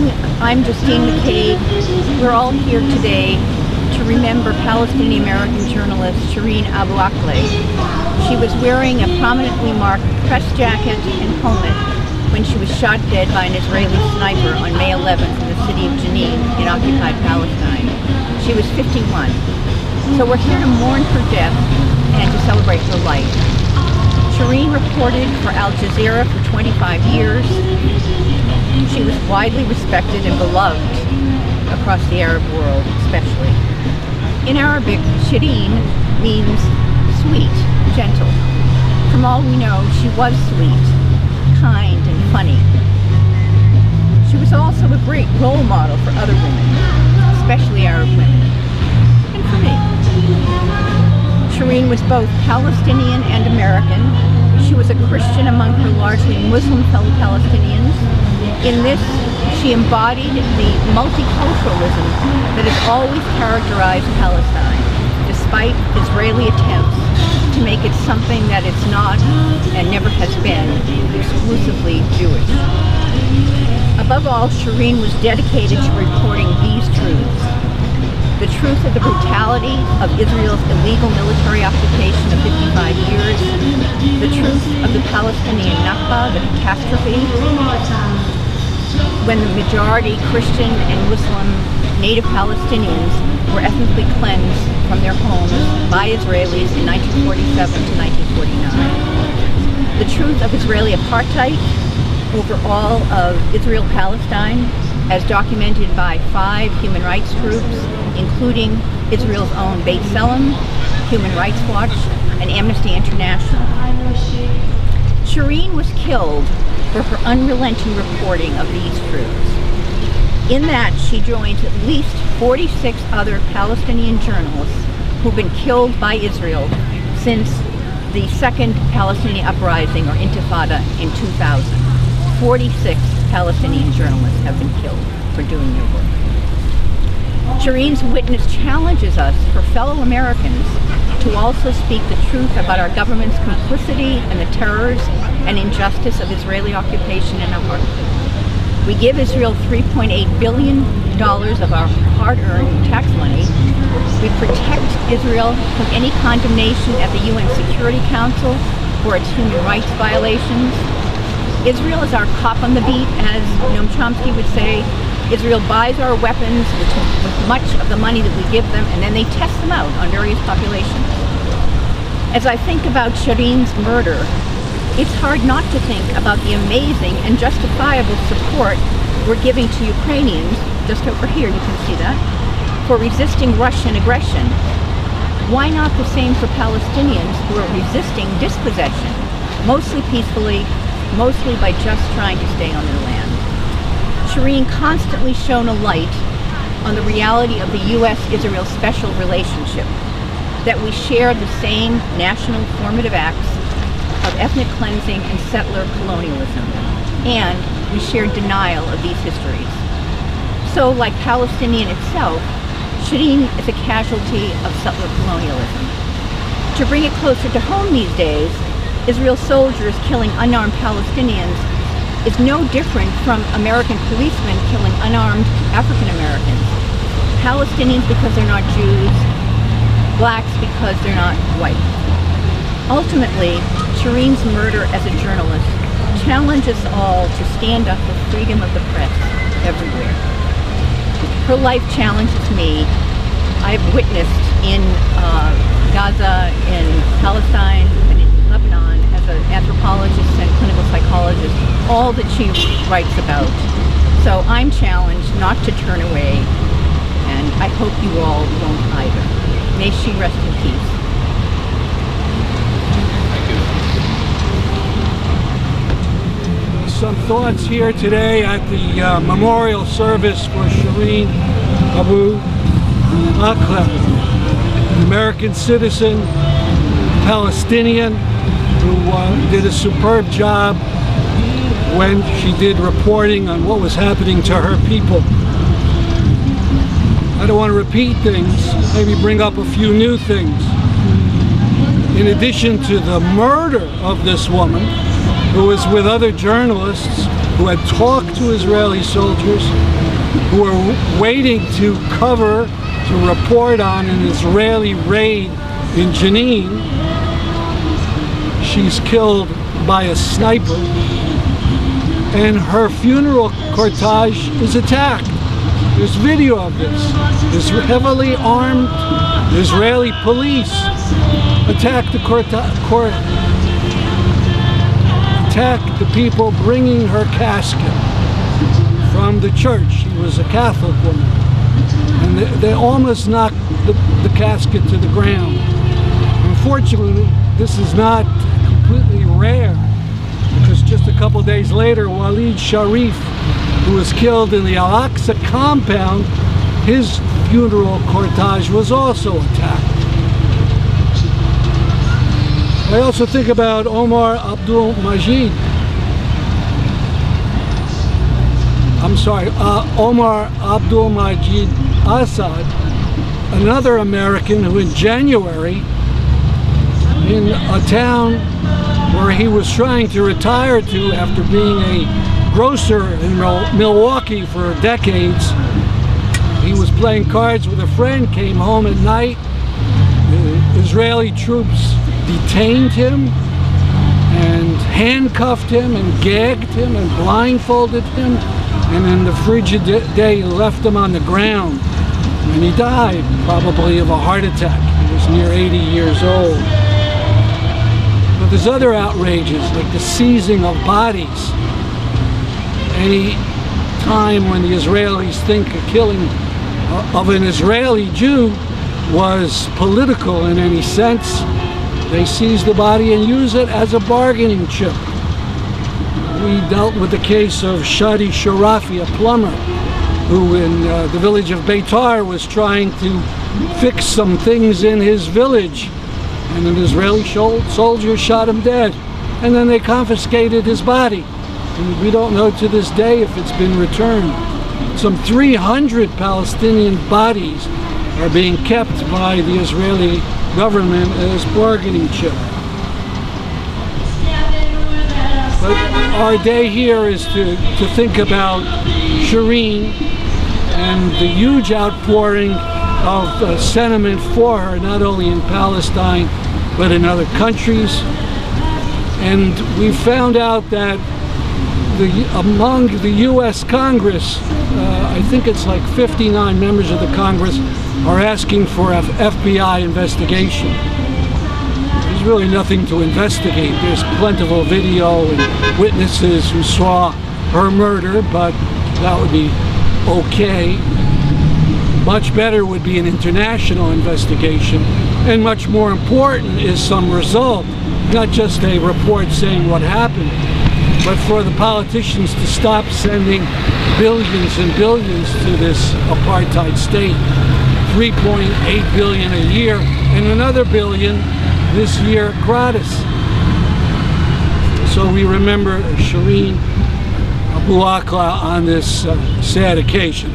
morning. I'm Justine McCabe. We're all here today to remember Palestinian-American journalist Shireen Akleh. She was wearing a prominently marked press jacket and helmet when she was shot dead by an Israeli sniper on May 11th in the city of Jenin in occupied Palestine. She was 51. So we're here to mourn her death and to celebrate her life. Shireen reported for Al Jazeera for 25 years. She was widely respected and beloved across the Arab world, especially. In Arabic, Shireen means sweet, gentle. From all we know, she was sweet, kind, and funny. She was also a great role model for other women, especially Arab women, and for me. Shireen was both Palestinian and American. She was a Christian among her largely Muslim fellow Palestinians. In this, she embodied the multiculturalism that has always characterized Palestine, despite Israeli attempts to make it something that it's not and never has been, exclusively Jewish. Above all, Shireen was dedicated to reporting these truths. The truth of the brutality of Israel's illegal military occupation of 55 years, the truth of the Palestinian Nakba, the catastrophe, when the majority Christian and Muslim native Palestinians were ethnically cleansed from their homes by Israelis in 1947 to 1949. The truth of Israeli apartheid over all of Israel-Palestine, as documented by 5 human rights groups, including Israel's own Beit Tselem, Human Rights Watch, and Amnesty International. Shireen was killed for her unrelenting reporting of these truths. In that, she joins at least 46 other Palestinian journalists who've been killed by Israel since the second Palestinian uprising, or Intifada, in 2000. 46 Palestinian journalists have been killed for doing their work. Shireen's witness challenges us, her fellow Americans, to also speak the truth about our government's complicity in the terrors and injustice of Israeli occupation and apartheid. We give Israel $3.8 billion of our hard-earned tax money. We protect Israel from any condemnation at the UN Security Council for its human rights violations. Israel is our cop on the beat, as Noam Chomsky would say. Israel buys our weapons with much of the money that we give them, and then they test them out on various populations. As I think about Shireen's murder, it's hard not to think about the amazing and justifiable support we're giving to Ukrainians, just over here, you can see that, for resisting Russian aggression. Why not the same for Palestinians who are resisting dispossession, mostly peacefully, mostly by just trying to stay on their land? Shireen constantly shone a light on the reality of the U.S.-Israel special relationship, that we share the same national formative acts of ethnic cleansing and settler colonialism, and we share denial of these histories. So, like Palestinian itself, Shireen is a casualty of settler colonialism. To bring it closer to home these days, Israel's soldiers killing unarmed Palestinians is no different from American policemen killing unarmed African Americans. Palestinians because they're not Jews, blacks because they're not white. Ultimately, Shireen's murder as a journalist challenges us all to stand up for freedom of the press everywhere. Her life challenges me. I've witnessed in Gaza, in Palestine, and in Lebanon as an anthropologist and clinical psychologist, all that she writes about. So I'm challenged not to turn away, and I hope you all won't either. May she rest in peace. Some thoughts here today at the memorial service for Shireen Akleh, an American citizen, Palestinian, who did a superb job when she did reporting on what was happening to her people. I don't want to repeat things, maybe bring up a few new things. In addition to the murder of this woman, who was with other journalists who had talked to Israeli soldiers who were waiting to cover, to report on an Israeli raid in Jenin. She's killed by a sniper, and her funeral cortege is attacked. There's video of this. This heavily armed Israeli police attacked attacked the people bringing her casket from the church. She was a Catholic woman, and they almost knocked the casket to the ground. Unfortunately, this is not completely rare, because just a couple days later, Walid Sharif, who was killed in the Al-Aqsa compound, his funeral cortege was also attacked. I also think about Omar Abdul Majid. Omar Abdul Majid Assad, another American who in January, in a town where he was trying to retire to after being a grocer in Milwaukee for decades, he was playing cards with a friend, came home at night. The Israeli troops detained him and handcuffed him and gagged him and blindfolded him, and in the frigid day left him on the ground, and he died probably of a heart attack. He was near 80 years old. But there's other outrages, like the seizing of bodies. Any time when the Israelis think a killing of an Israeli Jew was political in any sense, they seize the body and use it as a bargaining chip. We dealt with the case of Shadi Sharafi, a plumber, who in the village of Beitar was trying to fix some things in his village, and an Israeli soldier shot him dead, and then they confiscated his body, and we don't know to this day if it's been returned. Some 300 Palestinian bodies are being kept by the Israeli government as bargaining chip. But our day here is to think about Shireen and the huge outpouring of sentiment for her, not only in Palestine, but in other countries. And we found out that among the U.S. Congress, I think it's like 59 members of the Congress are asking for an FBI investigation. There's really nothing to investigate. There's plentiful video and witnesses who saw her murder, but that would be okay. Much better would be an international investigation, and much more important is some result, not just a report saying what happened, but for the politicians to stop sending billions and billions to this apartheid state. 3.8 billion a year, and another billion this year gratis. So we remember Shireen Abu Akleh on this sad occasion.